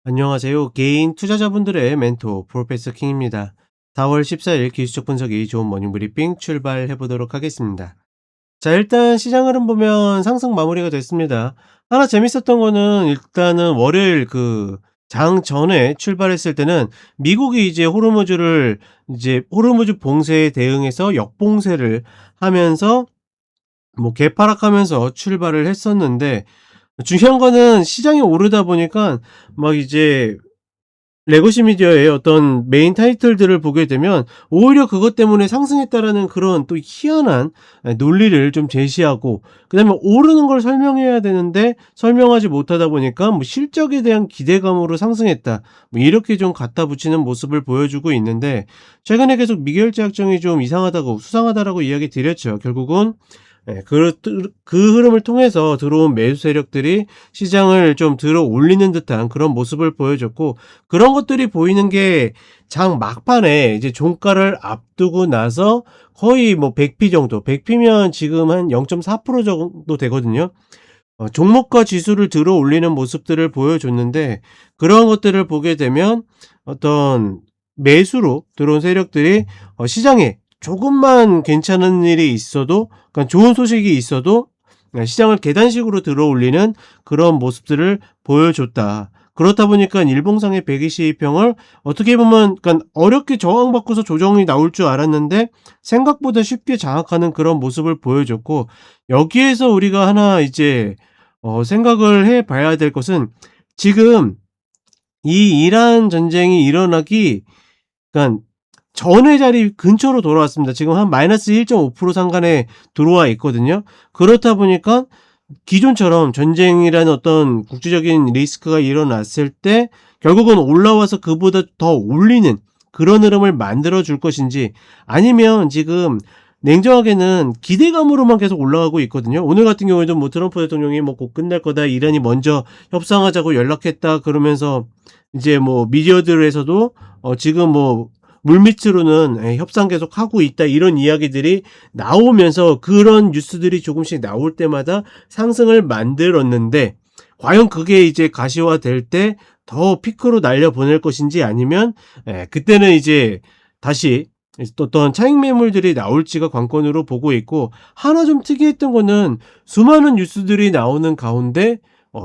안녕하세요. 개인 투자자분들의 멘토 프로페서 킹입니다. 4월 14일 기술적 분석이 좋은 모닝 브리핑 출발해 보도록 하겠습니다. 자, 일단 시장 흐름 보면 상승 마무리가 됐습니다. 하나 재밌었던 거는 일단은 월요일 장 전에 출발했을 때는 미국이 이제 호르무즈 봉쇄에 대응해서 역봉쇄를 하면서 뭐 개파락하면서 출발을 했었는데, 중요한 거는 시장이 오르다 보니까 막 이제 레거시 미디어의 어떤 메인 타이틀들을 보게 되면 오히려 그것 때문에 상승했다라는 그런 또 희한한 논리를 좀 제시하고, 그다음에 오르는 걸 설명해야 되는데 설명하지 못하다 보니까 뭐 실적에 대한 기대감으로 상승했다, 뭐 이렇게 좀 갖다 붙이는 모습을 보여주고 있는데, 최근에 계속 미결제 약정이 좀 이상하다고 수상하다라고 이야기 드렸죠. 결국은 그 흐름을 통해서 들어온 매수 세력들이 시장을 좀 들어 올리는 듯한 그런 모습을 보여줬고, 그런 것들이 보이는 게 장 막판에 이제 종가를 앞두고 나서 거의 뭐 100p 정도, 100p면 지금 한 0.4% 정도 되거든요. 종목과 지수를 들어 올리는 모습들을 보여줬는데, 그런 것들을 보게 되면 어떤 매수로 들어온 세력들이 시장에 조금만 괜찮은 일이 있어도, 그러니까 좋은 소식이 있어도 시장을 계단식으로 들어 올리는 그런 모습들을 보여줬다. 그렇다 보니까 일봉상의 120평을 어떻게 보면 그러니까 어렵게 저항받고서 조정이 나올 줄 알았는데 생각보다 쉽게 장악하는 그런 모습을 보여줬고, 여기에서 우리가 하나 이제 생각을 해 봐야 될 것은, 지금 이 이란 전쟁이 일어나기 그러니까 전의 자리 근처로 돌아왔습니다. 지금 한 마이너스 1.5% 상간에 들어와 있거든요. 그렇다 보니까 기존처럼 전쟁이라는 어떤 국제적인 리스크가 일어났을 때 결국은 올라와서 그보다 더 올리는 그런 흐름을 만들어 줄 것인지, 아니면 지금 냉정하게는 기대감으로만 계속 올라가고 있거든요. 오늘 같은 경우에도 뭐 트럼프 대통령이 뭐 곧 끝날 거다, 이란이 먼저 협상하자고 연락했다 그러면서 이제 뭐 미디어들에서도 지금 뭐 물밑으로는 협상 계속 하고 있다, 이런 이야기들이 나오면서 그런 뉴스들이 조금씩 나올 때마다 상승을 만들었는데, 과연 그게 이제 가시화될 때 더 피크로 날려보낼 것인지, 아니면 그때는 이제 다시 어떤 차익 매물들이 나올지가 관건으로 보고 있고, 하나 좀 특이했던 거는 수많은 뉴스들이 나오는 가운데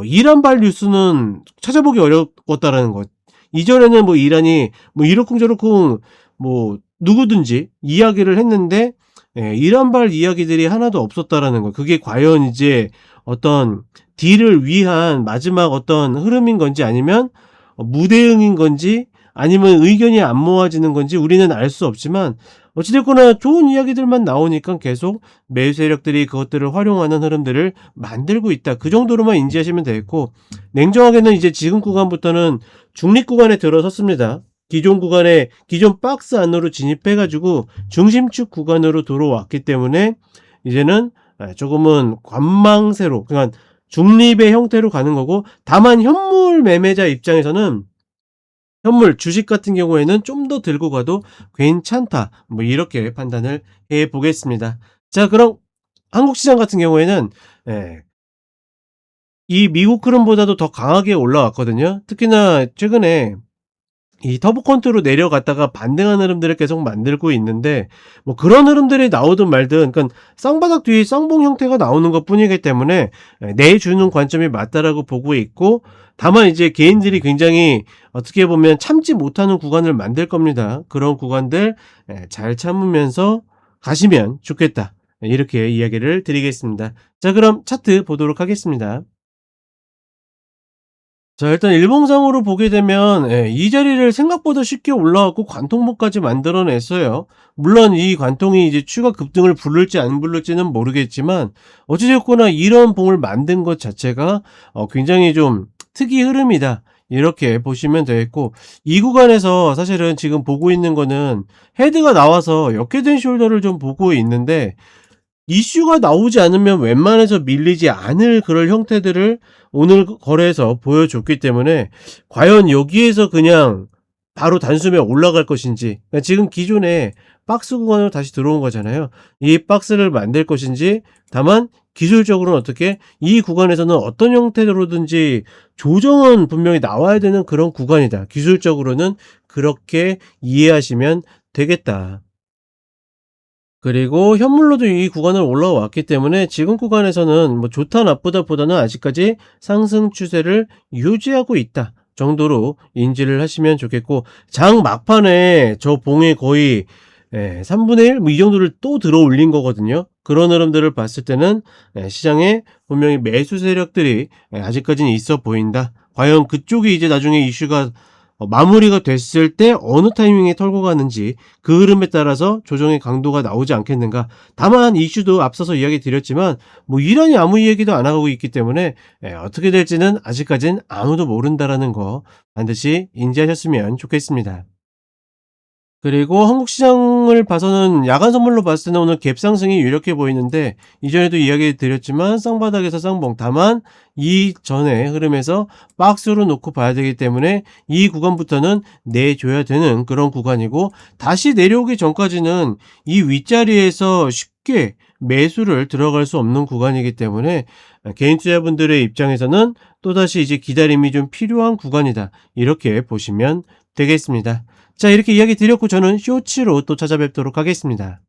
이란발 뉴스는 찾아보기 어려웠다라는 것. 이전에는 뭐 이란이 뭐 이러쿵저러쿵 뭐 누구든지 이야기를 했는데 이란발 이야기들이 하나도 없었다라는 거. 그게 과연 이제 어떤 딜을 위한 마지막 어떤 흐름인 건지, 아니면 무대응인 건지, 아니면 의견이 안 모아지는 건지 우리는 알 수 없지만, 어찌됐거나 좋은 이야기들만 나오니까 계속 매수 세력들이 그것들을 활용하는 흐름들을 만들고 있다, 그 정도로만 인지하시면 되겠고, 냉정하게는 이제 지금 구간부터는 중립 구간에 들어섰습니다. 기존 박스 안으로 진입해 가지고 중심축 구간으로 들어왔기 때문에 이제는 조금은 관망세로, 그러니까 중립의 형태로 가는 거고, 다만 현물 매매자 입장에서는 현물 주식 같은 경우에는 좀 더 들고 가도 괜찮다, 뭐 이렇게 판단을 해 보겠습니다. 자, 그럼 한국 시장 같은 경우에는 이 미국 흐름보다도 더 강하게 올라왔거든요. 특히나 최근에 이 터보 컨트로 내려갔다가 반등하는 흐름들을 계속 만들고 있는데, 뭐 그런 흐름들이 나오든 말든 그러니까 쌍바닥 뒤에 쌍봉 형태가 나오는 것뿐이기 때문에 내주는 관점이 맞다라고 보고 있고, 다만 이제 개인들이 굉장히 어떻게 보면 참지 못하는 구간을 만들 겁니다. 그런 구간들 잘 참으면서 가시면 좋겠다, 이렇게 이야기를 드리겠습니다. 자, 그럼 차트 보도록 하겠습니다. 자, 일단 일봉상으로 보게 되면 이 자리를 생각보다 쉽게 올라왔고 관통목까지 만들어냈어요. 물론 이 관통이 이제 추가 급등을 부를지 안 부를지는 모르겠지만, 어찌됐거나 이런 봉을 만든 것 자체가 굉장히 좀 특이 흐름이다, 이렇게 보시면 되겠고, 이 구간에서 사실은 지금 보고 있는 거는 헤드가 나와서 역회된 숄더를 좀 보고 있는데, 이슈가 나오지 않으면 웬만해서 밀리지 않을 그런 형태들을 오늘 거래에서 보여줬기 때문에, 과연 여기에서 그냥 바로 단숨에 올라갈 것인지, 그러니까 지금 기존에 박스 구간으로 다시 들어온 거잖아요. 이 박스를 만들 것인지, 다만 기술적으로는 어떻게 이 구간에서는 어떤 형태로든지 조정은 분명히 나와야 되는 그런 구간이다. 기술적으로는 그렇게 이해하시면 되겠다. 그리고 현물로도 이 구간을 올라왔기 때문에 지금 구간에서는 뭐 좋다 나쁘다 보다는 아직까지 상승 추세를 유지하고 있다 정도로 인지를 하시면 좋겠고, 장 막판에 저 봉에 거의 3분의 1 뭐 이 정도를 또 들어 올린 거거든요. 그런 흐름들을 봤을 때는 시장에 분명히 매수 세력들이 아직까지는 있어 보인다. 과연 그쪽이 이제 나중에 이슈가 마무리가 됐을 때 어느 타이밍에 털고 가는지 그 흐름에 따라서 조정의 강도가 나오지 않겠는가. 다만 이슈도 앞서서 이야기 드렸지만 뭐 이란이 아무 얘기도 안 하고 있기 때문에 어떻게 될지는 아직까진 아무도 모른다라는 거 반드시 인지하셨으면 좋겠습니다. 그리고 한국 시장을 봐서는 야간 선물로 봤을 때는 오늘 갭 상승이 유력해 보이는데, 이전에도 이야기 드렸지만 쌍바닥에서 쌍봉, 다만 이전의 흐름에서 박스로 놓고 봐야 되기 때문에 이 구간부터는 내줘야 되는 그런 구간이고, 다시 내려오기 전까지는 이 윗자리에서 쉽게 매수를 들어갈 수 없는 구간이기 때문에 개인 투자분들의 입장에서는 또다시 이제 기다림이 좀 필요한 구간이다, 이렇게 보시면 되겠습니다. 자, 이렇게 이야기 드렸고 저는 쇼츠로 또 찾아뵙도록 하겠습니다.